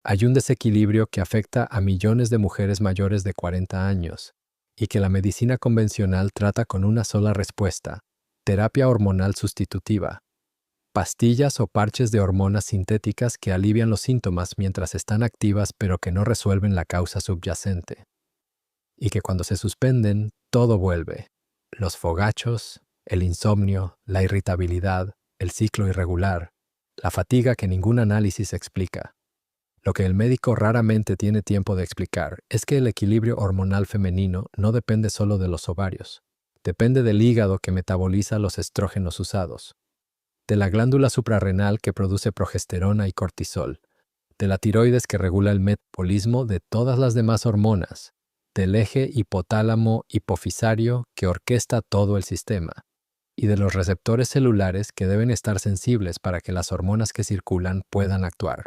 Hay un desequilibrio que afecta a millones de mujeres mayores de 40 años y que la medicina convencional trata con una sola respuesta: terapia hormonal sustitutiva. Pastillas o parches de hormonas sintéticas que alivian los síntomas mientras están activas pero que no resuelven la causa subyacente. Y que cuando se suspenden, todo vuelve: los fogachos, el insomnio, la irritabilidad, el ciclo irregular, la fatiga que ningún análisis explica. Lo que el médico raramente tiene tiempo de explicar es que el equilibrio hormonal femenino no depende solo de los ovarios. Depende del hígado que metaboliza los estrógenos usados, de la glándula suprarrenal que produce progesterona y cortisol, de la tiroides que regula el metabolismo de todas las demás hormonas, del eje hipotálamo hipofisario que orquesta todo el sistema, y de los receptores celulares que deben estar sensibles para que las hormonas que circulan puedan actuar.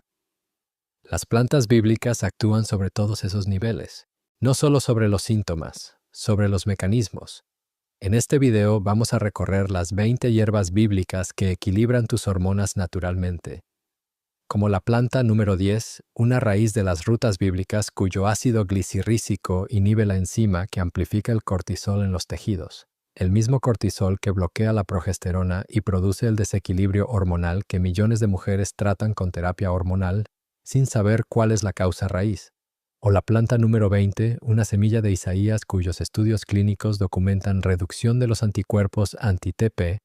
Las plantas bíblicas actúan sobre todos esos niveles, no solo sobre los síntomas, sobre los mecanismos. En este video vamos a recorrer las 20 hierbas bíblicas que equilibran tus hormonas naturalmente. Como la planta número 10, una raíz de las rutas bíblicas cuyo ácido glicirrícico inhibe la enzima que amplifica el cortisol en los tejidos, el mismo cortisol que bloquea la progesterona y produce el desequilibrio hormonal que millones de mujeres tratan con terapia hormonal sin saber cuál es la causa raíz. O la planta número 20, una semilla de Isaías cuyos estudios clínicos documentan reducción de los anticuerpos anti-TP,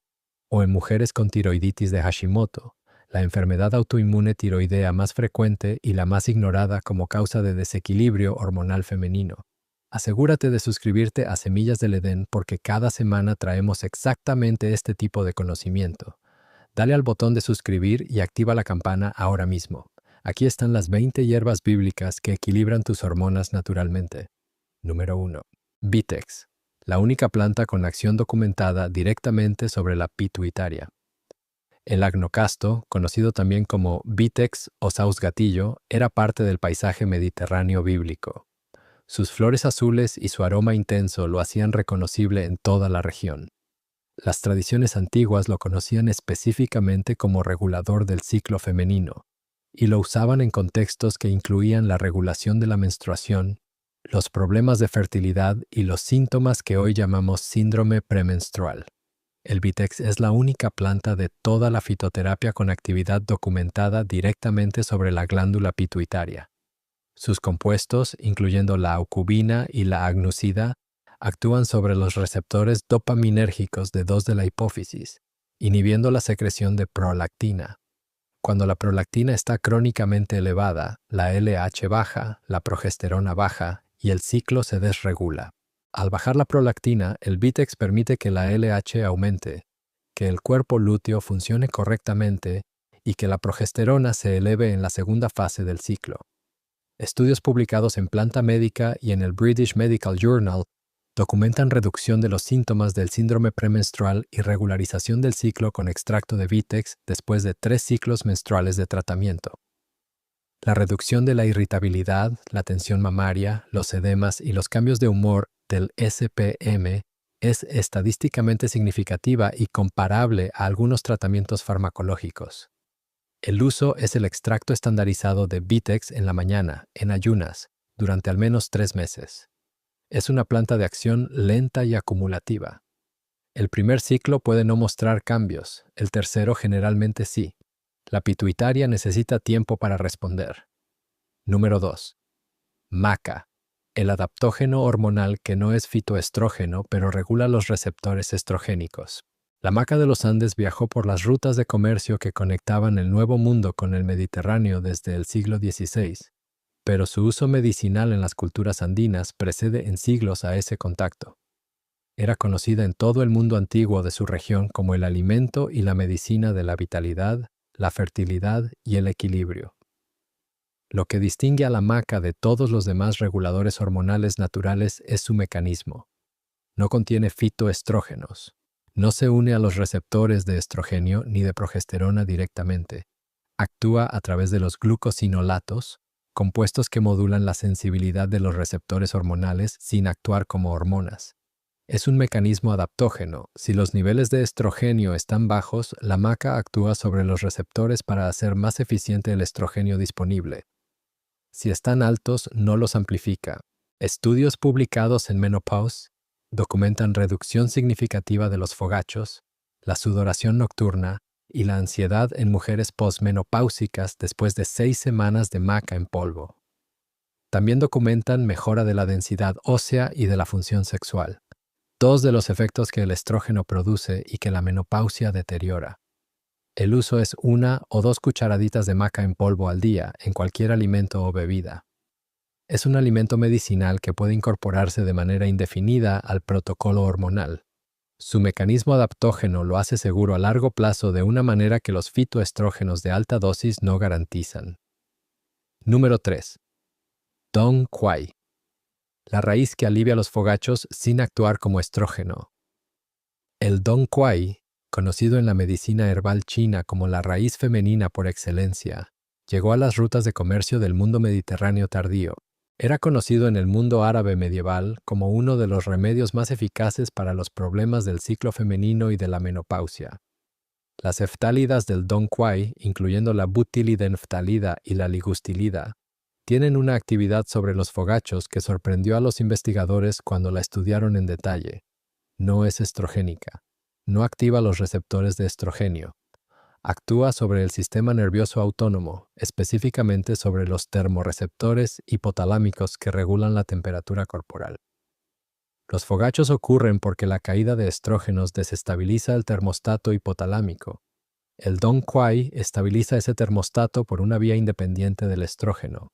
o en mujeres con tiroiditis de Hashimoto, la enfermedad autoinmune tiroidea más frecuente y la más ignorada como causa de desequilibrio hormonal femenino. Asegúrate de suscribirte a Semillas del Edén porque cada semana traemos exactamente este tipo de conocimiento. Dale al botón de suscribir y activa la campana ahora mismo. Aquí están las 20 hierbas bíblicas que equilibran tus hormonas naturalmente. Número 1. Vitex, la única planta con acción documentada directamente sobre la pituitaria. El agnocasto, conocido también como Vitex o sausgatillo, era parte del paisaje mediterráneo bíblico. Sus flores azules y su aroma intenso lo hacían reconocible en toda la región. Las tradiciones antiguas lo conocían específicamente como regulador del ciclo femenino, y lo usaban en contextos que incluían la regulación de la menstruación, los problemas de fertilidad y los síntomas que hoy llamamos síndrome premenstrual. El Vitex es la única planta de toda la fitoterapia con actividad documentada directamente sobre la glándula pituitaria. Sus compuestos, incluyendo la aucubina y la agnucida, actúan sobre los receptores dopaminérgicos de 2 de la hipófisis, inhibiendo la secreción de prolactina. Cuando la prolactina está crónicamente elevada, la LH baja, la progesterona baja y el ciclo se desregula. Al bajar la prolactina, el Vitex permite que la LH aumente, que el cuerpo lúteo funcione correctamente y que la progesterona se eleve en la segunda fase del ciclo. Estudios publicados en Planta Médica y en el British Medical Journal documentan reducción de los síntomas del síndrome premenstrual y regularización del ciclo con extracto de Vitex después de 3 ciclos menstruales de tratamiento. La reducción de la irritabilidad, la tensión mamaria, los edemas y los cambios de humor del SPM es estadísticamente significativa y comparable a algunos tratamientos farmacológicos. El uso es el extracto estandarizado de Vitex en la mañana, en ayunas, durante al menos 3 meses. Es una planta de acción lenta y acumulativa. El primer ciclo puede no mostrar cambios, el tercero generalmente sí. La pituitaria necesita tiempo para responder. Número 2. Maca, el adaptógeno hormonal que no es fitoestrógeno pero regula los receptores estrogénicos. La maca de los Andes viajó por las rutas de comercio que conectaban el Nuevo Mundo con el Mediterráneo desde el siglo XVI. Pero su uso medicinal en las culturas andinas precede en siglos a ese contacto. Era conocida en todo el mundo antiguo de su región como el alimento y la medicina de la vitalidad, la fertilidad y el equilibrio. Lo que distingue a la maca de todos los demás reguladores hormonales naturales es su mecanismo. No contiene fitoestrógenos. No se une a los receptores de estrógeno ni de progesterona directamente. Actúa a través de los glucosinolatos, compuestos que modulan la sensibilidad de los receptores hormonales sin actuar como hormonas. Es un mecanismo adaptógeno. Si los niveles de estrógeno están bajos, la maca actúa sobre los receptores para hacer más eficiente el estrógeno disponible. Si están altos, no los amplifica. Estudios publicados en Menopause documentan reducción significativa de los fogachos, la sudoración nocturna y la ansiedad en mujeres posmenopáusicas después de 6 semanas de maca en polvo. También documentan mejora de la densidad ósea y de la función sexual, dos de los efectos que el estrógeno produce y que la menopausia deteriora. El uso es 1 o 2 cucharaditas de maca en polvo al día en cualquier alimento o bebida. Es un alimento medicinal que puede incorporarse de manera indefinida al protocolo hormonal. Su mecanismo adaptógeno lo hace seguro a largo plazo de una manera que los fitoestrógenos de alta dosis no garantizan. Número 3. Dong Quai. La raíz que alivia los fogachos sin actuar como estrógeno. El Dong Quai, conocido en la medicina herbal china como la raíz femenina por excelencia, llegó a las rutas de comercio del mundo mediterráneo tardío. Era conocido en el mundo árabe medieval como uno de los remedios más eficaces para los problemas del ciclo femenino y de la menopausia. Las heftálidas del Dong Quai, incluyendo la butylidenftalida y la ligustilida, tienen una actividad sobre los fogachos que sorprendió a los investigadores cuando la estudiaron en detalle. No es estrogénica. No activa los receptores de estrógeno. Actúa sobre el sistema nervioso autónomo, específicamente sobre los termorreceptores hipotalámicos que regulan la temperatura corporal. Los fogachos ocurren porque la caída de estrógenos desestabiliza el termostato hipotalámico. El Dong Quai estabiliza ese termostato por una vía independiente del estrógeno.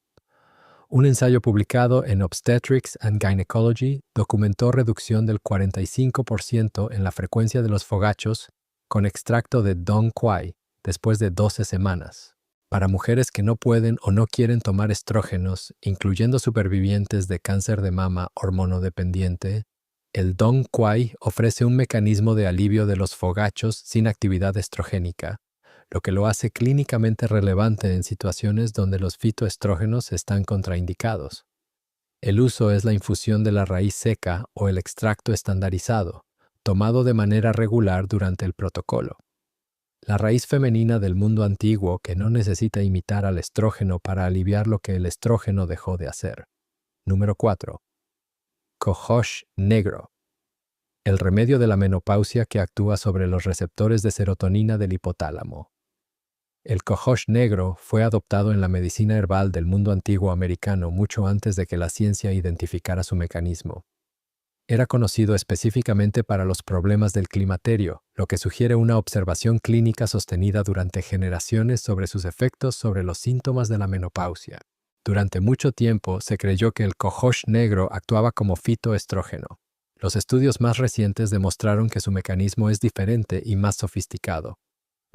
Un ensayo publicado en Obstetrics and Gynecology documentó reducción del 45% en la frecuencia de los fogachos con extracto de Dong Quai después de 12 semanas. Para mujeres que no pueden o no quieren tomar estrógenos, incluyendo supervivientes de cáncer de mama hormonodependiente, el Dong Quai ofrece un mecanismo de alivio de los fogachos sin actividad estrogénica, lo que lo hace clínicamente relevante en situaciones donde los fitoestrógenos están contraindicados. El uso es la infusión de la raíz seca o el extracto estandarizado, tomado de manera regular durante el protocolo. La raíz femenina del mundo antiguo que no necesita imitar al estrógeno para aliviar lo que el estrógeno dejó de hacer. Número 4. Cohosh negro. El remedio de la menopausia que actúa sobre los receptores de serotonina del hipotálamo. El cohosh negro fue adoptado en la medicina herbal del mundo antiguo americano mucho antes de que la ciencia identificara su mecanismo. Era conocido específicamente para los problemas del climaterio, lo que sugiere una observación clínica sostenida durante generaciones sobre sus efectos sobre los síntomas de la menopausia. Durante mucho tiempo se creyó que el cohosh negro actuaba como fitoestrógeno. Los estudios más recientes demostraron que su mecanismo es diferente y más sofisticado.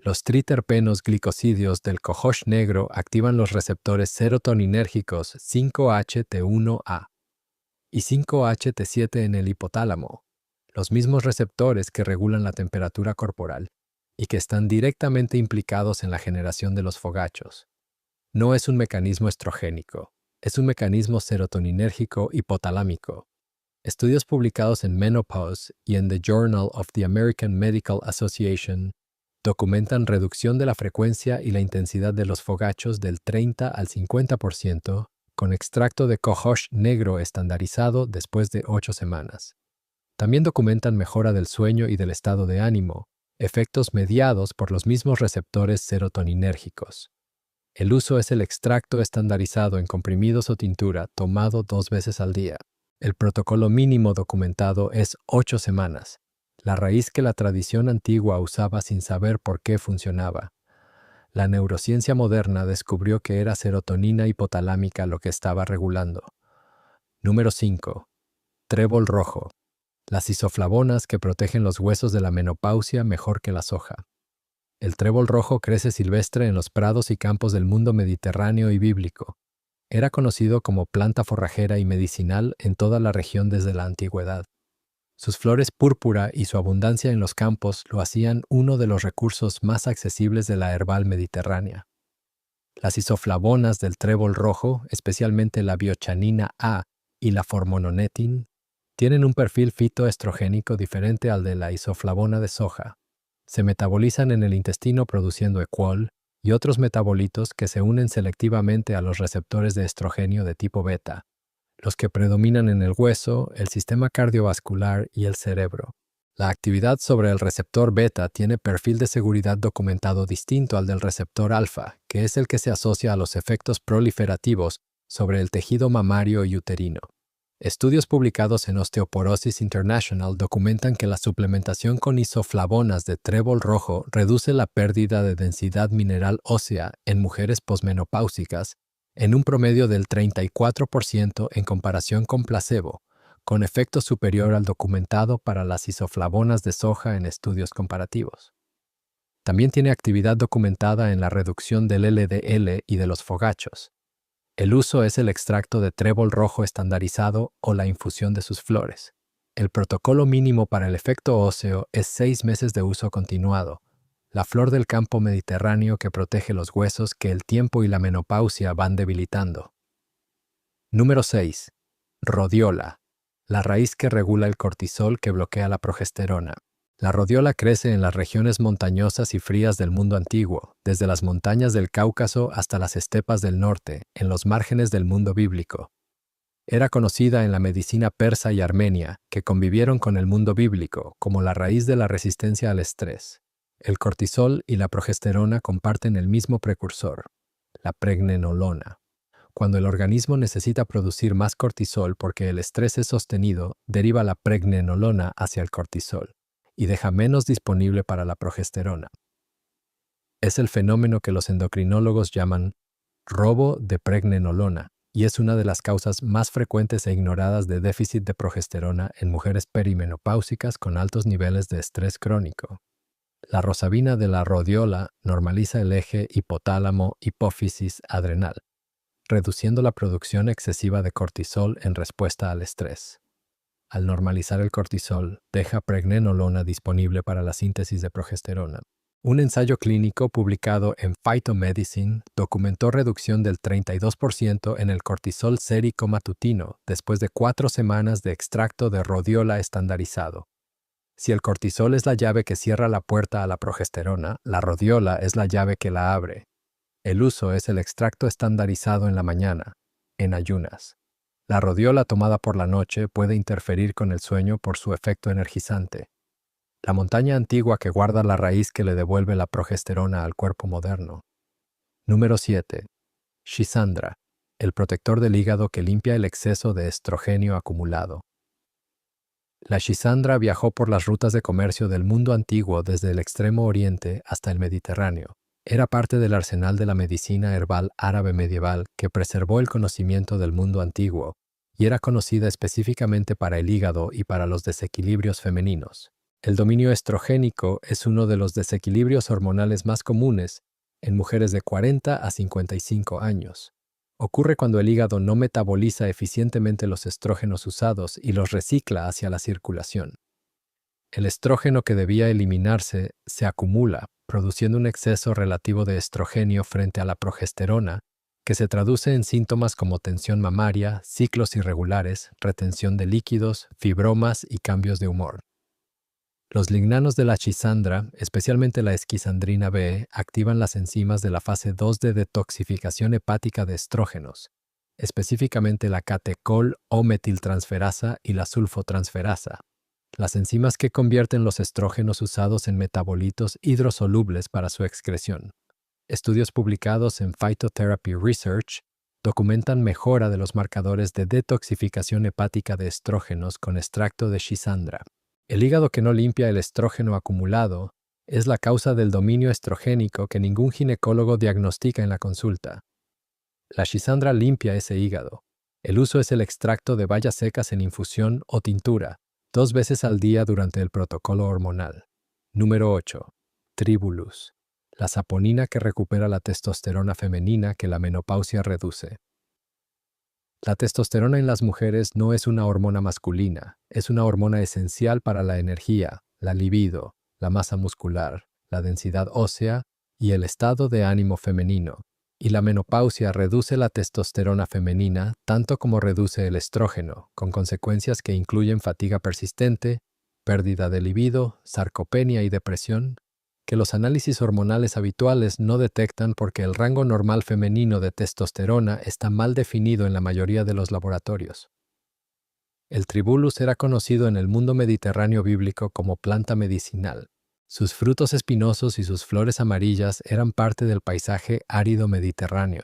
Los triterpenos glicosidios del cohosh negro activan los receptores serotoninérgicos 5-HT1A y 5-HT7 en el hipotálamo, los mismos receptores que regulan la temperatura corporal y que están directamente implicados en la generación de los fogachos. No es un mecanismo estrogénico, es un mecanismo serotoninérgico hipotalámico. Estudios publicados en Menopause y en The Journal of the American Medical Association documentan reducción de la frecuencia y la intensidad de los fogachos del 30 al 50% con extracto de cohosh negro estandarizado después de 8 semanas. También documentan mejora del sueño y del estado de ánimo, efectos mediados por los mismos receptores serotoninérgicos. El uso es el extracto estandarizado en comprimidos o tintura tomado 2 veces al día. El protocolo mínimo documentado es 8 semanas, la raíz que la tradición antigua usaba sin saber por qué funcionaba. La neurociencia moderna descubrió que era serotonina hipotalámica lo que estaba regulando. Número 5. Trébol rojo. Las isoflavonas que protegen los huesos de la menopausia mejor que la soja. El trébol rojo crece silvestre en los prados y campos del mundo mediterráneo y bíblico. Era conocido como planta forrajera y medicinal en toda la región desde la antigüedad. Sus flores púrpura y su abundancia en los campos lo hacían uno de los recursos más accesibles de la herbal mediterránea. Las isoflavonas del trébol rojo, especialmente la biochanina A y la formononetin, tienen un perfil fitoestrogénico diferente al de la isoflavona de soja. Se metabolizan en el intestino produciendo equol y otros metabolitos que se unen selectivamente a los receptores de estrógeno de tipo beta, los que predominan en el hueso, el sistema cardiovascular y el cerebro. La actividad sobre el receptor beta tiene perfil de seguridad documentado distinto al del receptor alfa, que es el que se asocia a los efectos proliferativos sobre el tejido mamario y uterino. Estudios publicados en Osteoporosis International documentan que la suplementación con isoflavonas de trébol rojo reduce la pérdida de densidad mineral ósea en mujeres posmenopáusicas en un promedio del 34% en comparación con placebo, con efecto superior al documentado para las isoflavonas de soja en estudios comparativos. También tiene actividad documentada en la reducción del LDL y de los fogachos. El uso es el extracto de trébol rojo estandarizado o la infusión de sus flores. El protocolo mínimo para el efecto óseo es 6 meses de uso continuado, la flor del campo mediterráneo que protege los huesos que el tiempo y la menopausia van debilitando. Número 6. Rodiola, la raíz que regula el cortisol que bloquea la progesterona. La rodiola crece en las regiones montañosas y frías del mundo antiguo, desde las montañas del Cáucaso hasta las estepas del norte, en los márgenes del mundo bíblico. Era conocida en la medicina persa y armenia, que convivieron con el mundo bíblico, como la raíz de la resistencia al estrés. El cortisol y la progesterona comparten el mismo precursor, la pregnenolona. Cuando el organismo necesita producir más cortisol porque el estrés es sostenido, deriva la pregnenolona hacia el cortisol y deja menos disponible para la progesterona. Es el fenómeno que los endocrinólogos llaman robo de pregnenolona y es una de las causas más frecuentes e ignoradas de déficit de progesterona en mujeres perimenopáusicas con altos niveles de estrés crónico. La rosavina de la rodiola normaliza el eje hipotálamo-hipófisis adrenal, reduciendo la producción excesiva de cortisol en respuesta al estrés. Al normalizar el cortisol, deja pregnenolona disponible para la síntesis de progesterona. Un ensayo clínico publicado en Phytomedicine documentó reducción del 32% en el cortisol sérico matutino después de 4 semanas de extracto de rodiola estandarizado. Si el cortisol es la llave que cierra la puerta a la progesterona, la rodiola es la llave que la abre. El uso es el extracto estandarizado en la mañana, en ayunas. La rodiola tomada por la noche puede interferir con el sueño por su efecto energizante. La montaña antigua que guarda la raíz que le devuelve la progesterona al cuerpo moderno. Número 7. Schisandra, el protector del hígado que limpia el exceso de estrógeno acumulado. La Schisandra viajó por las rutas de comercio del mundo antiguo desde el Extremo Oriente hasta el Mediterráneo. Era parte del arsenal de la medicina herbal árabe medieval que preservó el conocimiento del mundo antiguo y era conocida específicamente para el hígado y para los desequilibrios femeninos. El dominio estrogénico es uno de los desequilibrios hormonales más comunes en mujeres de 40 a 55 años. Ocurre cuando el hígado no metaboliza eficientemente los estrógenos usados y los recicla hacia la circulación. El estrógeno que debía eliminarse se acumula, produciendo un exceso relativo de estrógeno frente a la progesterona, que se traduce en síntomas como tensión mamaria, ciclos irregulares, retención de líquidos, fibromas y cambios de humor. Los lignanos de la Schisandra, especialmente la esquisandrina B, activan las enzimas de la fase 2 de detoxificación hepática de estrógenos, específicamente la catecol o metiltransferasa y la sulfotransferasa, las enzimas que convierten los estrógenos usados en metabolitos hidrosolubles para su excreción. Estudios publicados en Phytotherapy Research documentan mejora de los marcadores de detoxificación hepática de estrógenos con extracto de Schisandra. El hígado que no limpia el estrógeno acumulado es la causa del dominio estrogénico que ningún ginecólogo diagnostica en la consulta. La Schisandra limpia ese hígado. El uso es el extracto de bayas secas en infusión o tintura, 2 veces al día durante el protocolo hormonal. Número 8. Tribulus, la saponina que recupera la testosterona femenina que la menopausia reduce. La testosterona en las mujeres no es una hormona masculina, es una hormona esencial para la energía, la libido, la masa muscular, la densidad ósea y el estado de ánimo femenino. Y la menopausia reduce la testosterona femenina tanto como reduce el estrógeno, con consecuencias que incluyen fatiga persistente, pérdida de libido, sarcopenia y depresión, que los análisis hormonales habituales no detectan porque el rango normal femenino de testosterona está mal definido en la mayoría de los laboratorios. El tribulus era conocido en el mundo mediterráneo bíblico como planta medicinal. Sus frutos espinosos y sus flores amarillas eran parte del paisaje árido mediterráneo.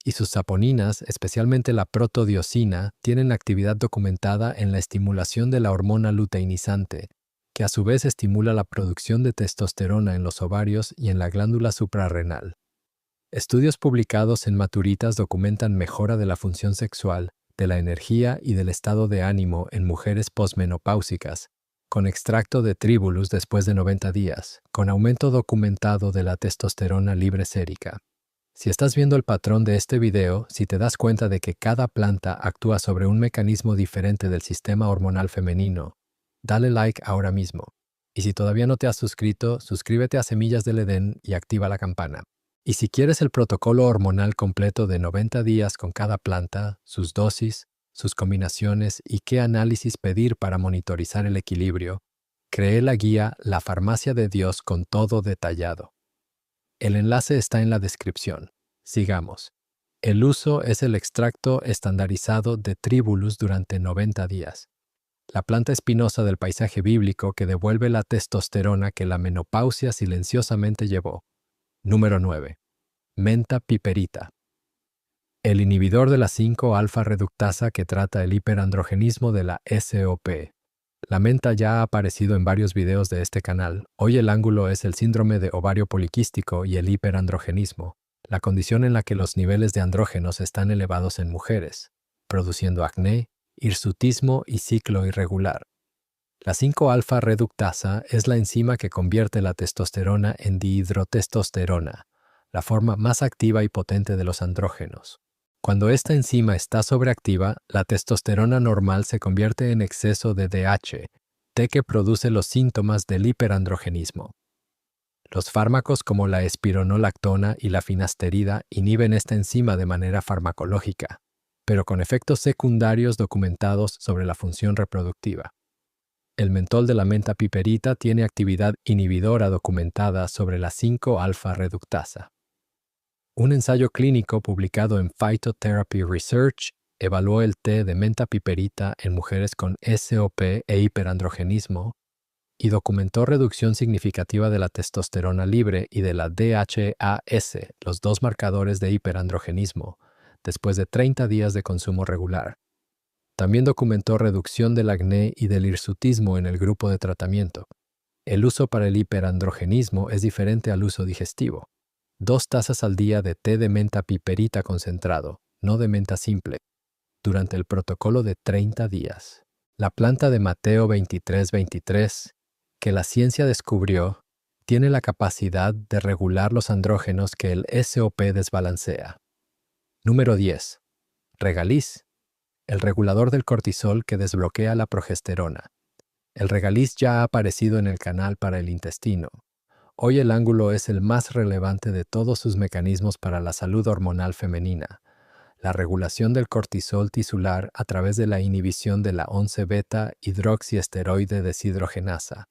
Y sus saponinas, especialmente la protodiosina, tienen actividad documentada en la estimulación de la hormona luteinizante, que a su vez estimula la producción de testosterona en los ovarios y en la glándula suprarrenal. Estudios publicados en Maturitas documentan mejora de la función sexual, de la energía y del estado de ánimo en mujeres posmenopáusicas, con extracto de tribulus después de 90 días, con aumento documentado de la testosterona libre sérica. Si estás viendo el patrón de este video, si te das cuenta de que cada planta actúa sobre un mecanismo diferente del sistema hormonal femenino, dale like ahora mismo. Y si todavía no te has suscrito, suscríbete a Semillas del Edén y activa la campana. Y si quieres el protocolo hormonal completo de 90 días con cada planta, sus dosis, sus combinaciones y qué análisis pedir para monitorizar el equilibrio, creé la guía La Farmacia de Dios con todo detallado. El enlace está en la descripción. Sigamos. El uso es el extracto estandarizado de tribulus durante 90 días. La planta espinosa del paisaje bíblico que devuelve la testosterona que la menopausia silenciosamente llevó. Número 9. Menta piperita. El inhibidor de la 5-alfa reductasa que trata el hiperandrogenismo de la SOP. La menta ya ha aparecido en varios videos de este canal. Hoy el ángulo es el síndrome de ovario poliquístico y el hiperandrogenismo, la condición en la que los niveles de andrógenos están elevados en mujeres, produciendo acné, hirsutismo y ciclo irregular. La 5-alfa reductasa es la enzima que convierte la testosterona en dihidrotestosterona, la forma más activa y potente de los andrógenos. Cuando esta enzima está sobreactiva, la testosterona normal se convierte en exceso de DH, T que produce los síntomas del hiperandrogenismo. Los fármacos como la espironolactona y la finasterida inhiben esta enzima de manera farmacológica, pero con efectos secundarios documentados sobre la función reproductiva. El mentol de la menta piperita tiene actividad inhibidora documentada sobre la 5-alfa reductasa. Un ensayo clínico publicado en Phytotherapy Research evaluó el té de menta piperita en mujeres con SOP e hiperandrogenismo y documentó reducción significativa de la testosterona libre y de la DHAS, los dos marcadores de hiperandrogenismo, después de 30 días de consumo regular. También documentó reducción del acné y del hirsutismo en el grupo de tratamiento. El uso para el hiperandrogenismo es diferente al uso digestivo. 2 tazas al día de té de menta piperita concentrado, no de menta simple, durante el protocolo de 30 días. La planta de Mateo 23:23, que la ciencia descubrió, tiene la capacidad de regular los andrógenos que el SOP desbalancea. Número 10. Regaliz, el regulador del cortisol que desbloquea la progesterona. El regaliz ya ha aparecido en el canal para el intestino. Hoy el ángulo es el más relevante de todos sus mecanismos para la salud hormonal femenina, la regulación del cortisol tisular a través de la inhibición de la 11-beta hidroxiesteroide deshidrogenasa.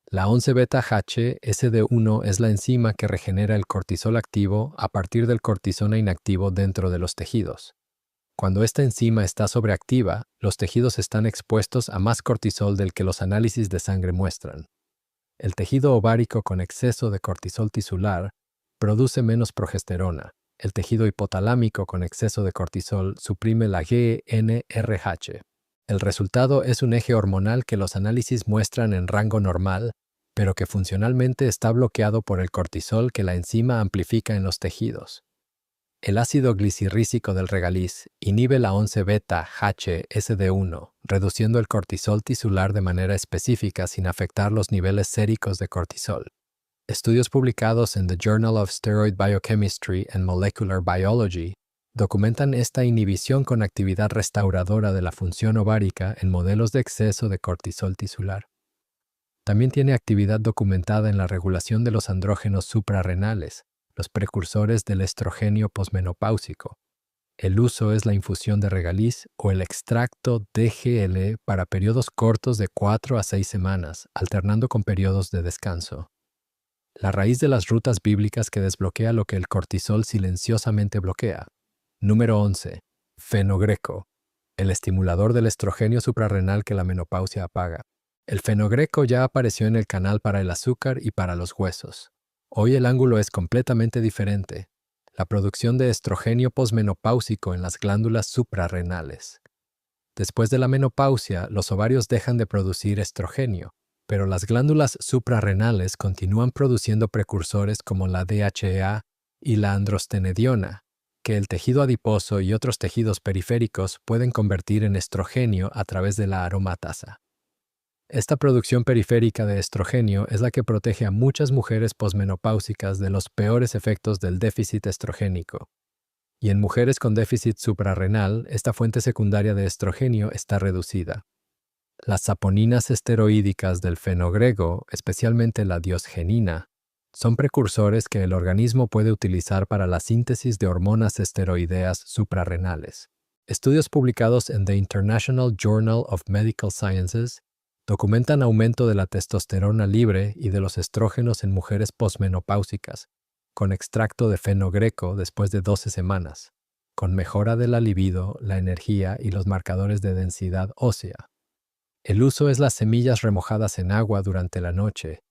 La 11-beta-H SD1 es la enzima que regenera el cortisol activo a partir del cortisona inactivo dentro de los tejidos. Cuando esta enzima está sobreactiva, los tejidos están expuestos a más cortisol del que los análisis de sangre muestran. El tejido ovárico con exceso de cortisol tisular produce menos progesterona. El tejido hipotalámico con exceso de cortisol suprime la GnRH. El resultado es un eje hormonal que los análisis muestran en rango normal, pero que funcionalmente está bloqueado por el cortisol que la enzima amplifica en los tejidos. El ácido glicirrícico del regaliz inhibe la 11-beta-HSD1, reduciendo el cortisol tisular de manera específica sin afectar los niveles séricos de cortisol. Estudios publicados en The Journal of Steroid Biochemistry and Molecular Biology documentan esta inhibición con actividad restauradora de la función ovárica en modelos de exceso de cortisol tisular. También tiene actividad documentada en la regulación de los andrógenos suprarrenales, los precursores del estrógeno posmenopáusico. El uso es la infusión de regaliz o el extracto DGL para periodos cortos de 4 a 6 semanas, alternando con periodos de descanso. La raíz de las rutas bíblicas que desbloquea lo que el cortisol silenciosamente bloquea. Número 11. Fenogreco, el estimulador del estrógeno suprarrenal que la menopausia apaga. El fenogreco ya apareció en el canal para el azúcar y para los huesos. Hoy el ángulo es completamente diferente. La producción de estrógeno posmenopáusico en las glándulas suprarrenales. Después de la menopausia, los ovarios dejan de producir estrógeno, pero las glándulas suprarrenales continúan produciendo precursores como la DHEA y la androstenediona, que el tejido adiposo y otros tejidos periféricos pueden convertir en estrógeno a través de la aromatasa. Esta producción periférica de estrógeno es la que protege a muchas mujeres posmenopáusicas de los peores efectos del déficit estrogénico. Y en mujeres con déficit suprarrenal, esta fuente secundaria de estrógeno está reducida. Las saponinas esteroídicas del fenogreco, especialmente la diosgenina, son precursores que el organismo puede utilizar para la síntesis de hormonas esteroideas suprarrenales. Estudios publicados en The International Journal of Medical Sciences documentan aumento de la testosterona libre y de los estrógenos en mujeres posmenopáusicas, con extracto de fenogreco después de 12 semanas, con mejora de la libido, la energía y los marcadores de densidad ósea. El uso es las semillas remojadas en agua durante la noche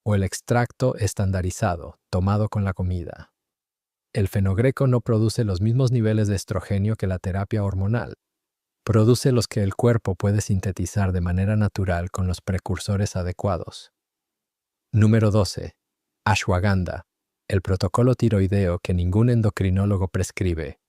o el extracto estandarizado, tomado con la comida. El fenogreco no produce los mismos niveles de estrógeno que la terapia hormonal. Produce los que el cuerpo puede sintetizar de manera natural con los precursores adecuados. Número 12. Ashwagandha, el protocolo tiroideo que ningún endocrinólogo prescribe.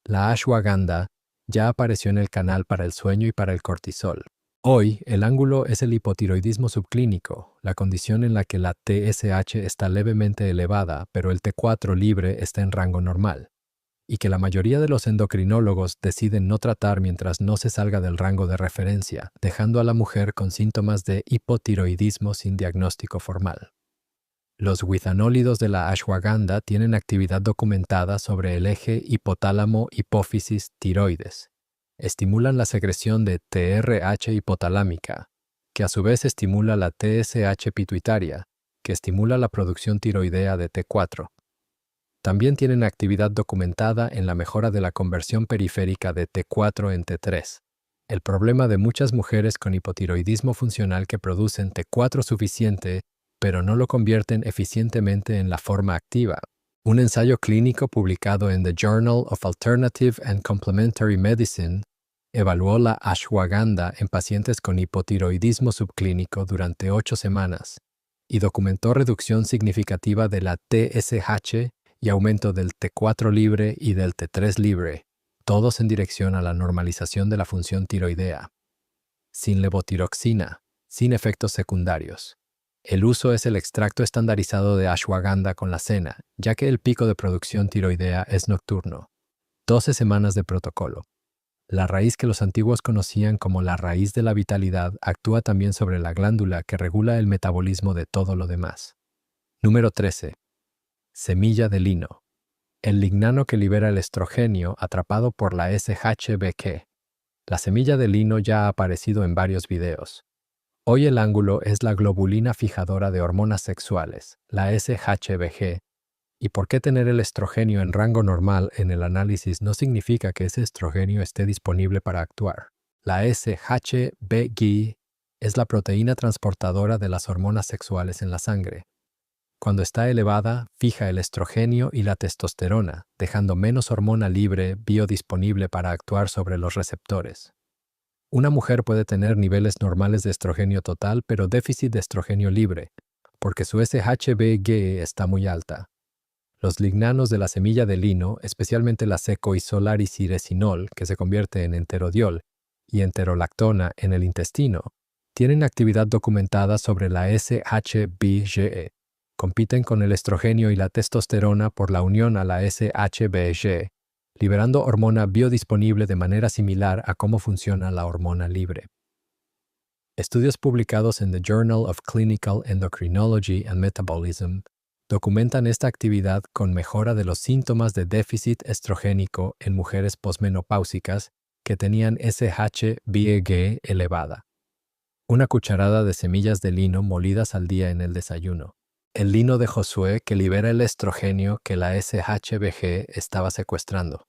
La ashwagandha ya apareció en el canal para el sueño y para el cortisol. Hoy, el ángulo es el hipotiroidismo subclínico, la condición en la que la TSH está levemente elevada, pero el T4 libre está en rango normal, y que la mayoría de los endocrinólogos deciden no tratar mientras no se salga del rango de referencia, dejando a la mujer con síntomas de hipotiroidismo sin diagnóstico formal. Los withanólidos de la ashwagandha tienen actividad documentada sobre el eje hipotálamo-hipófisis-tiroides. Estimulan la secreción de TRH hipotalámica, que a su vez estimula la TSH pituitaria, que estimula la producción tiroidea de T4. También tienen actividad documentada en la mejora de la conversión periférica de T4 en T3. El problema de muchas mujeres con hipotiroidismo funcional que producen T4 suficiente, pero no lo convierten eficientemente en la forma activa. Un ensayo clínico publicado en The Journal of Alternative and Complementary Medicine evaluó la ashwagandha en pacientes con hipotiroidismo subclínico durante 8 semanas y documentó reducción significativa de la TSH y aumento del T4 libre y del T3 libre, todos en dirección a la normalización de la función tiroidea. Sin levotiroxina, sin efectos secundarios. El uso es el extracto estandarizado de ashwagandha con la cena, ya que el pico de producción tiroidea es nocturno. 12 semanas de protocolo. La raíz que los antiguos conocían como la raíz de la vitalidad actúa también sobre la glándula que regula el metabolismo de todo lo demás. Número 13. Semilla de lino. El lignano que libera el estrógeno atrapado por la SHBG. La semilla de lino ya ha aparecido en varios videos. Hoy el ángulo es la globulina fijadora de hormonas sexuales, la SHBG. ¿Y por qué tener el estrógeno en rango normal en el análisis no significa que ese estrógeno esté disponible para actuar? La SHBG es la proteína transportadora de las hormonas sexuales en la sangre. Cuando está elevada, fija el estrógeno y la testosterona, dejando menos hormona libre biodisponible para actuar sobre los receptores. Una mujer puede tener niveles normales de estrógeno total, pero déficit de estrógeno libre, porque su SHBG está muy alta. Los lignanos de la semilla de lino, especialmente la secoisolariciresinol, que se convierte en enterodiol, y enterolactona en el intestino, tienen actividad documentada sobre la SHBG. Compiten con el estrógeno y la testosterona por la unión a la SHBG, liberando hormona biodisponible de manera similar a cómo funciona la hormona libre. Estudios publicados en The Journal of Clinical Endocrinology and Metabolism documentan esta actividad con mejora de los síntomas de déficit estrogénico en mujeres posmenopáusicas que tenían SHBG elevada. Una cucharada de semillas de lino molidas al día en el desayuno. El lino de Josué que libera el estrógeno que la SHBG estaba secuestrando.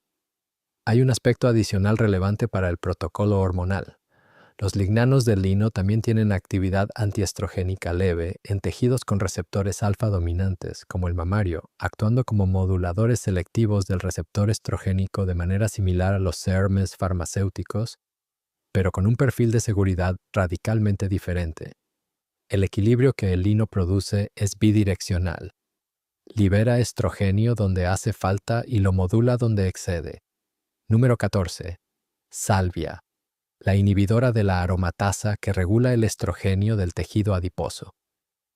Hay un aspecto adicional relevante para el protocolo hormonal. Los lignanos del lino también tienen actividad antiestrogénica leve en tejidos con receptores alfa dominantes, como el mamario, actuando como moduladores selectivos del receptor estrogénico de manera similar a los SERMs farmacéuticos, pero con un perfil de seguridad radicalmente diferente. El equilibrio que el lino produce es bidireccional. Libera estrógeno donde hace falta y lo modula donde excede. Número 14. Salvia, la inhibidora de la aromatasa que regula el estrógeno del tejido adiposo.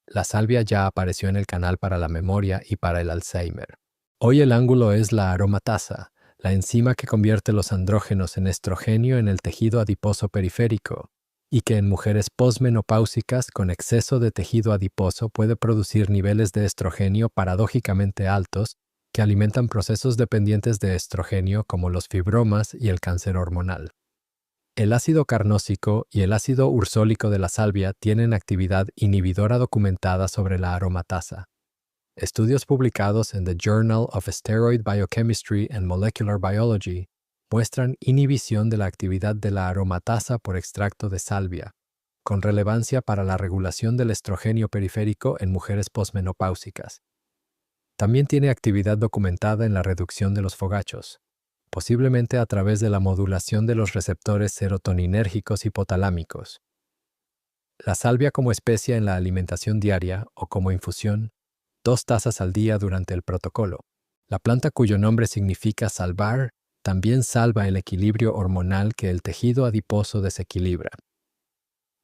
La salvia ya apareció en el canal para la memoria y para el Alzheimer. Hoy el ángulo es la aromatasa, la enzima que convierte los andrógenos en estrógeno en el tejido adiposo periférico, y que en mujeres posmenopáusicas con exceso de tejido adiposo puede producir niveles de estrógeno paradójicamente altos que alimentan procesos dependientes de estrógeno como los fibromas y el cáncer hormonal. El ácido carnósico y el ácido ursólico de la salvia tienen actividad inhibidora documentada sobre la aromatasa. Estudios publicados en The Journal of Steroid Biochemistry and Molecular Biology muestran inhibición de la actividad de la aromatasa por extracto de salvia, con relevancia para la regulación del estrógeno periférico en mujeres posmenopáusicas. También tiene actividad documentada en la reducción de los fogachos, posiblemente a través de la modulación de los receptores serotoninérgicos hipotalámicos. La salvia como especia en la alimentación diaria o como infusión, 2 tazas al día durante el protocolo. La planta cuyo nombre significa salvar, también salva el equilibrio hormonal que el tejido adiposo desequilibra.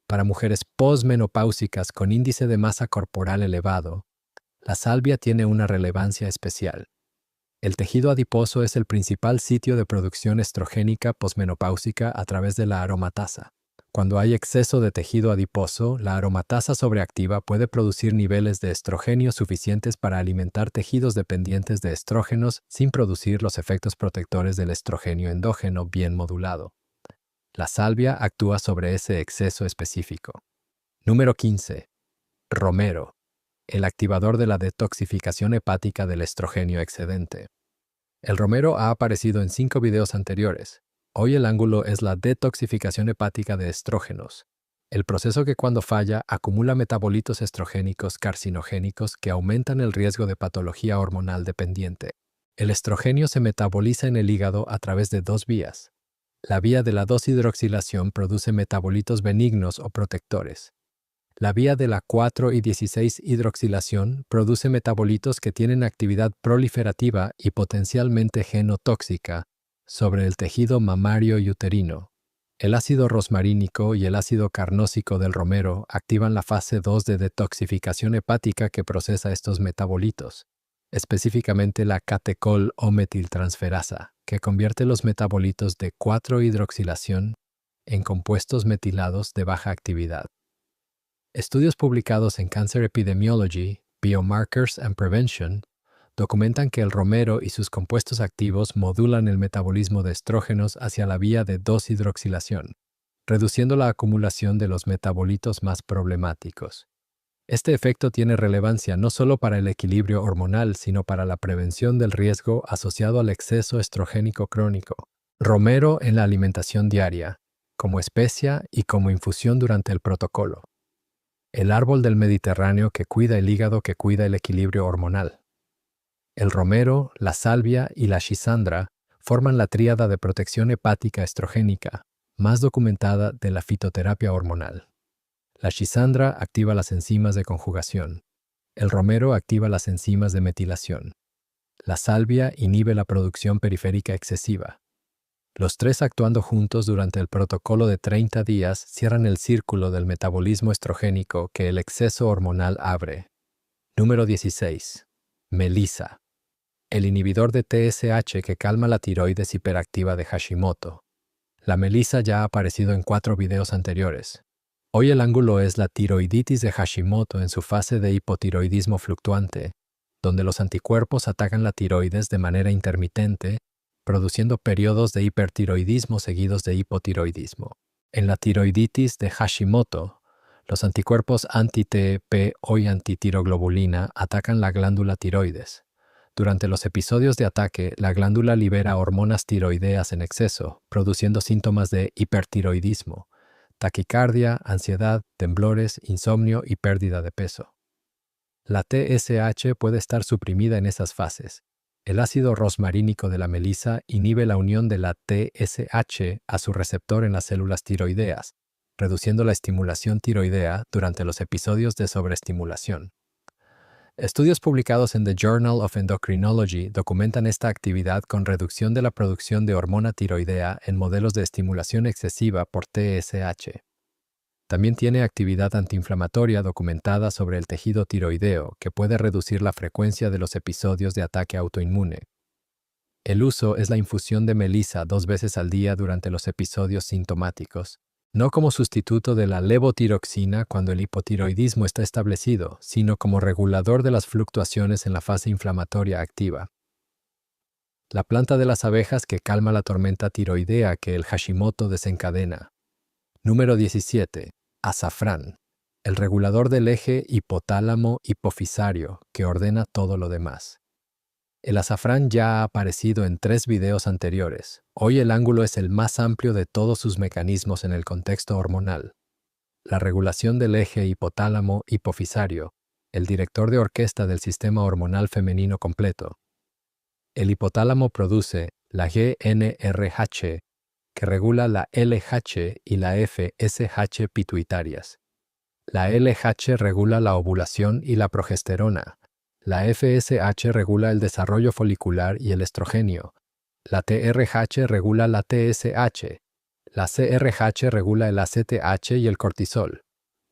Para mujeres posmenopáusicas con índice de masa corporal elevado, la salvia tiene una relevancia especial. El tejido adiposo es el principal sitio de producción estrogénica posmenopáusica a través de la aromatasa. Cuando hay exceso de tejido adiposo, la aromatasa sobreactiva puede producir niveles de estrógeno suficientes para alimentar tejidos dependientes de estrógenos sin producir los efectos protectores del estrógeno endógeno bien modulado. La salvia actúa sobre ese exceso específico. Número 15. Romero, el activador de la detoxificación hepática del estrógeno excedente. El romero ha aparecido en 5 videos anteriores. Hoy el ángulo es la detoxificación hepática de estrógenos, el proceso que cuando falla acumula metabolitos estrogénicos carcinogénicos que aumentan el riesgo de patología hormonal dependiente. El estrógeno se metaboliza en el hígado a través de 2 vías. La vía de la 2-hidroxilación produce metabolitos benignos o protectores. La vía de la 4-y-16-hidroxilación produce metabolitos que tienen actividad proliferativa y potencialmente genotóxica sobre el tejido mamario y uterino. El ácido rosmarínico y el ácido carnósico del romero activan la fase 2 de detoxificación hepática que procesa estos metabolitos, específicamente la catecol o metiltransferasa, que convierte los metabolitos de 4-hidroxilación en compuestos metilados de baja actividad. Estudios publicados en Cancer Epidemiology, Biomarkers and Prevention documentan que el romero y sus compuestos activos modulan el metabolismo de estrógenos hacia la vía de 2-hidroxilación, reduciendo la acumulación de los metabolitos más problemáticos. Este efecto tiene relevancia no solo para el equilibrio hormonal, sino para la prevención del riesgo asociado al exceso estrogénico crónico. Romero en la alimentación diaria, como especia y como infusión durante el protocolo. El árbol del Mediterráneo que cuida el hígado, que cuida el equilibrio hormonal. El romero, la salvia y la schisandra forman la tríada de protección hepática estrogénica más documentada de la fitoterapia hormonal. La schisandra activa las enzimas de conjugación. El romero activa las enzimas de metilación. La salvia inhibe la producción periférica excesiva. Los 3 actuando juntos durante el protocolo de 30 días cierran el círculo del metabolismo estrogénico que el exceso hormonal abre. Número 16. Melisa, el inhibidor de TSH que calma la tiroides hiperactiva de Hashimoto. La melisa ya ha aparecido en 4 videos anteriores. Hoy el ángulo es la tiroiditis de Hashimoto en su fase de hipotiroidismo fluctuante, donde los anticuerpos atacan la tiroides de manera intermitente, produciendo periodos de hipertiroidismo seguidos de hipotiroidismo. En la tiroiditis de Hashimoto, Los anticuerpos anti-TP o antitiroglobulina atacan la glándula tiroides. Durante los episodios de ataque, la glándula libera hormonas tiroideas en exceso, produciendo síntomas de hipertiroidismo, taquicardia, ansiedad, temblores, insomnio y pérdida de peso. La TSH puede estar suprimida en esas fases. El ácido rosmarínico de la melisa inhibe la unión de la TSH a su receptor en las células tiroideas, reduciendo la estimulación tiroidea durante los episodios de sobreestimulación. Estudios publicados en The Journal of Endocrinology documentan esta actividad con reducción de la producción de hormona tiroidea en modelos de estimulación excesiva por TSH. También tiene actividad antiinflamatoria documentada sobre el tejido tiroideo que puede reducir la frecuencia de los episodios de ataque autoinmune. El uso es la infusión de melisa 2 veces al día durante los episodios sintomáticos, no como sustituto de la levotiroxina cuando el hipotiroidismo está establecido, sino como regulador de las fluctuaciones en la fase inflamatoria activa. La planta de las abejas que calma la tormenta tiroidea que el Hashimoto desencadena. Número 17. Azafrán, el regulador del eje hipotálamo-hipofisario que ordena todo lo demás. El azafrán ya ha aparecido en 3 videos anteriores. Hoy el ángulo es el más amplio de todos sus mecanismos en el contexto hormonal. La regulación del eje hipotálamo-hipofisario, el director de orquesta del sistema hormonal femenino completo. El hipotálamo produce la GnRH, que regula la LH y la FSH pituitarias. La LH regula la ovulación y la progesterona. La FSH regula el desarrollo folicular y el estrógeno. La TRH regula la TSH. La CRH regula el ACTH y el cortisol.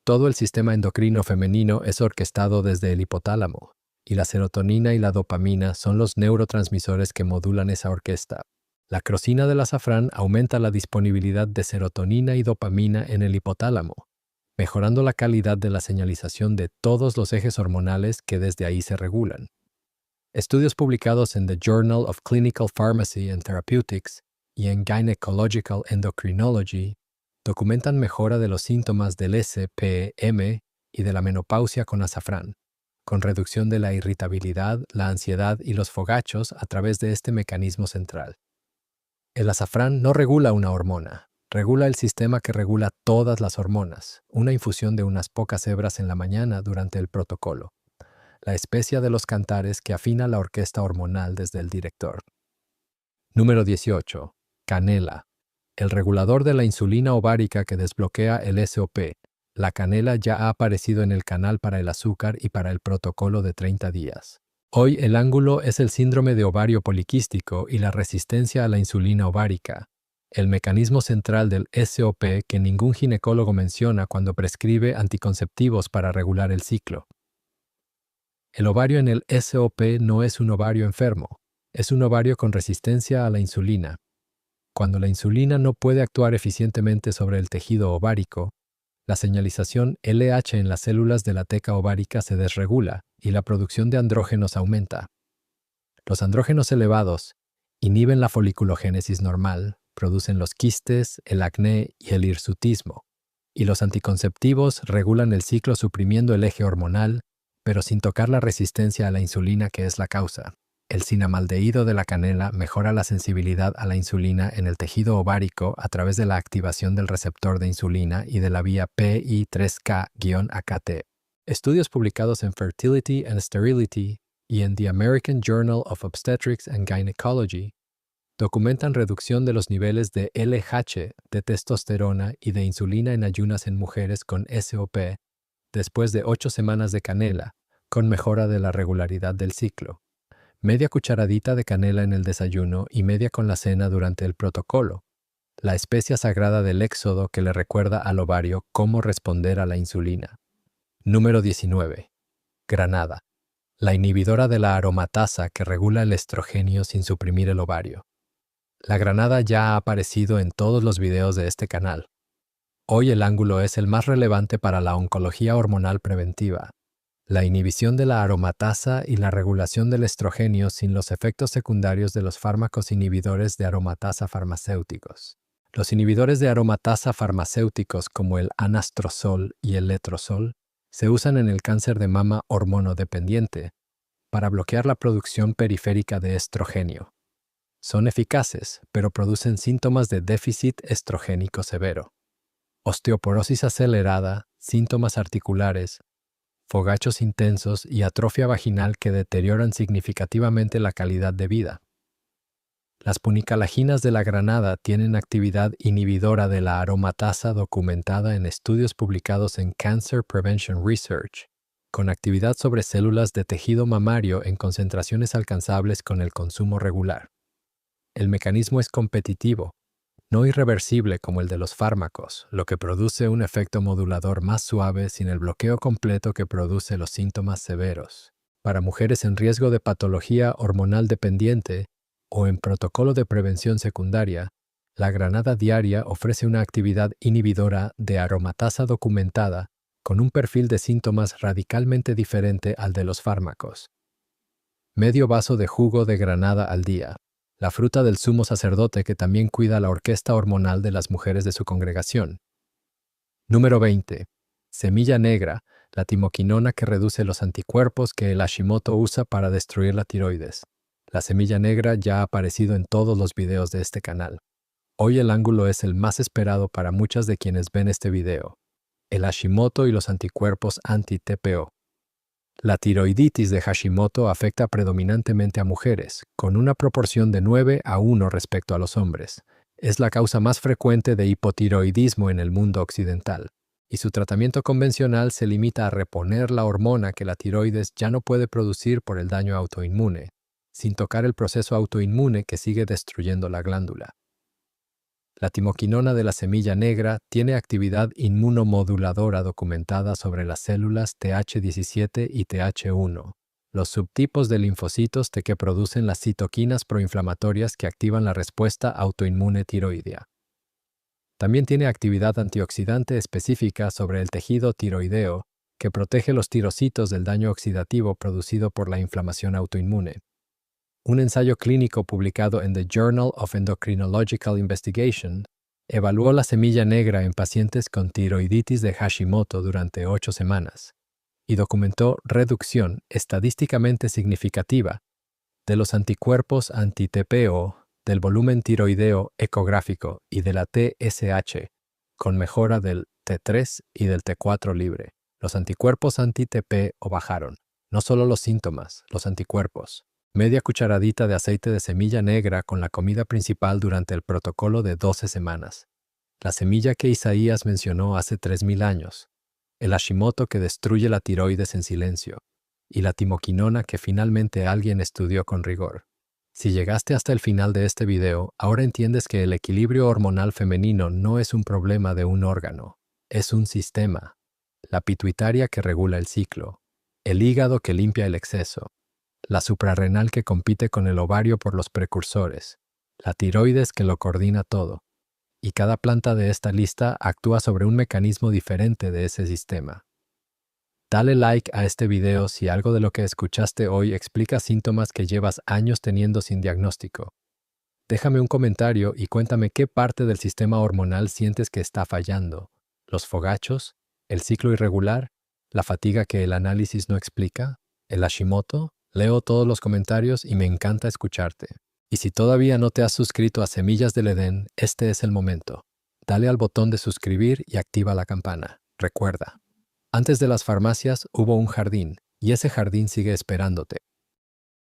Todo el sistema endocrino femenino es orquestado desde el hipotálamo, y la serotonina y la dopamina son los neurotransmisores que modulan esa orquesta. La crosina del azafrán aumenta la disponibilidad de serotonina y dopamina en el hipotálamo, mejorando la calidad de la señalización de todos los ejes hormonales que desde ahí se regulan. Estudios publicados en The Journal of Clinical Pharmacy and Therapeutics y en Gynecological Endocrinology documentan mejora de los síntomas del SPM y de la menopausia con azafrán, con reducción de la irritabilidad, la ansiedad y los fogachos a través de este mecanismo central. El azafrán no regula una hormona, regula el sistema que regula todas las hormonas, una infusión de unas pocas hebras en la mañana durante el protocolo. La especia de los cantares que afina la orquesta hormonal desde el director. Número 18. Canela. El regulador de la insulina ovárica que desbloquea el SOP. La canela ya ha aparecido en el canal para el azúcar y para el protocolo de 30 días. Hoy el ángulo es el síndrome de ovario poliquístico y la resistencia a la insulina ovárica, el mecanismo central del SOP que ningún ginecólogo menciona cuando prescribe anticonceptivos para regular el ciclo. El ovario en el SOP no es un ovario enfermo, es un ovario con resistencia a la insulina. Cuando la insulina no puede actuar eficientemente sobre el tejido ovárico, la señalización LH en las células de la teca ovárica se desregula y la producción de andrógenos aumenta. Los andrógenos elevados inhiben la foliculogénesis normal, producen los quistes, el acné y el hirsutismo, y los anticonceptivos regulan el ciclo suprimiendo el eje hormonal, pero sin tocar la resistencia a la insulina que es la causa. El cinamaldehído de la canela mejora la sensibilidad a la insulina en el tejido ovárico a través de la activación del receptor de insulina y de la vía PI3K-AKT. Estudios publicados en Fertility and Sterility y en The American Journal of Obstetrics and Gynecology documentan reducción de los niveles de LH, de testosterona y de insulina en ayunas en mujeres con SOP después de 8 semanas de canela, con mejora de la regularidad del ciclo. Media cucharadita de canela en el desayuno y media con la cena durante el protocolo. La especia sagrada del éxodo que le recuerda al ovario cómo responder a la insulina. Número 19. Granada. La inhibidora de la aromatasa que regula el estrógeno sin suprimir el ovario. La granada ya ha aparecido en todos los videos de este canal. Hoy el ángulo es el más relevante para la oncología hormonal preventiva. La inhibición de la aromatasa y la regulación del estrógeno sin los efectos secundarios de los fármacos inhibidores de aromatasa farmacéuticos. Los inhibidores de aromatasa farmacéuticos como el anastrozol y el letrozol se usan en el cáncer de mama hormonodependiente para bloquear la producción periférica de estrógeno. Son eficaces, pero producen síntomas de déficit estrogénico severo, osteoporosis acelerada, síntomas articulares, fogachos intensos y atrofia vaginal que deterioran significativamente la calidad de vida. Las punicalaginas de la granada tienen actividad inhibidora de la aromatasa documentada en estudios publicados en Cancer Prevention Research, con actividad sobre células de tejido mamario en concentraciones alcanzables con el consumo regular. El mecanismo es competitivo, no irreversible como el de los fármacos, lo que produce un efecto modulador más suave sin el bloqueo completo que produce los síntomas severos. Para mujeres en riesgo de patología hormonal dependiente o en protocolo de prevención secundaria, la granada diaria ofrece una actividad inhibidora de aromatasa documentada con un perfil de síntomas radicalmente diferente al de los fármacos. Medio vaso de jugo de granada al día. La fruta del sumo sacerdote que también cuida la orquesta hormonal de las mujeres de su congregación. Número 20. Semilla negra, la timoquinona que reduce los anticuerpos que el Hashimoto usa para destruir la tiroides. La semilla negra ya ha aparecido en todos los videos de este canal. Hoy el ángulo es el más esperado para muchas de quienes ven este video. El Hashimoto y los anticuerpos anti-TPO. La tiroiditis de Hashimoto afecta predominantemente a mujeres, con una proporción de 9:1 respecto a los hombres. Es la causa más frecuente de hipotiroidismo en el mundo occidental, y su tratamiento convencional se limita a reponer la hormona que la tiroides ya no puede producir por el daño autoinmune, sin tocar el proceso autoinmune que sigue destruyendo la glándula. La timoquinona de la semilla negra tiene actividad inmunomoduladora documentada sobre las células Th17 y Th1, los subtipos de linfocitos T que producen las citoquinas proinflamatorias que activan la respuesta autoinmune tiroidea. También tiene actividad antioxidante específica sobre el tejido tiroideo que protege los tirocitos del daño oxidativo producido por la inflamación autoinmune. Un ensayo clínico publicado en The Journal of Endocrinological Investigation evaluó la semilla negra en pacientes con tiroiditis de Hashimoto durante 8 semanas y documentó reducción estadísticamente significativa de los anticuerpos anti-TPO, del volumen tiroideo ecográfico y de la TSH, con mejora del T3 y del T4 libre. Los anticuerpos anti-TPO bajaron, no solo los síntomas, los anticuerpos. Media cucharadita de aceite de semilla negra con la comida principal durante el protocolo de 12 semanas. La semilla que Isaías mencionó hace 3000 años. El Hashimoto que destruye la tiroides en silencio. Y la timoquinona que finalmente alguien estudió con rigor. Si llegaste hasta el final de este video, ahora entiendes que el equilibrio hormonal femenino no es un problema de un órgano. Es un sistema. La pituitaria que regula el ciclo. El hígado que limpia el exceso. La suprarrenal que compite con el ovario por los precursores, la tiroides que lo coordina todo, y cada planta de esta lista actúa sobre un mecanismo diferente de ese sistema. Dale like a este video si algo de lo que escuchaste hoy explica síntomas que llevas años teniendo sin diagnóstico. Déjame un comentario y cuéntame qué parte del sistema hormonal sientes que está fallando. ¿Los fogachos? ¿El ciclo irregular? ¿La fatiga que el análisis no explica? ¿El Hashimoto? Leo todos los comentarios y me encanta escucharte. Y si todavía no te has suscrito a Semillas del Edén, este es el momento. Dale al botón de suscribir y activa la campana. Recuerda, antes de las farmacias hubo un jardín, y ese jardín sigue esperándote.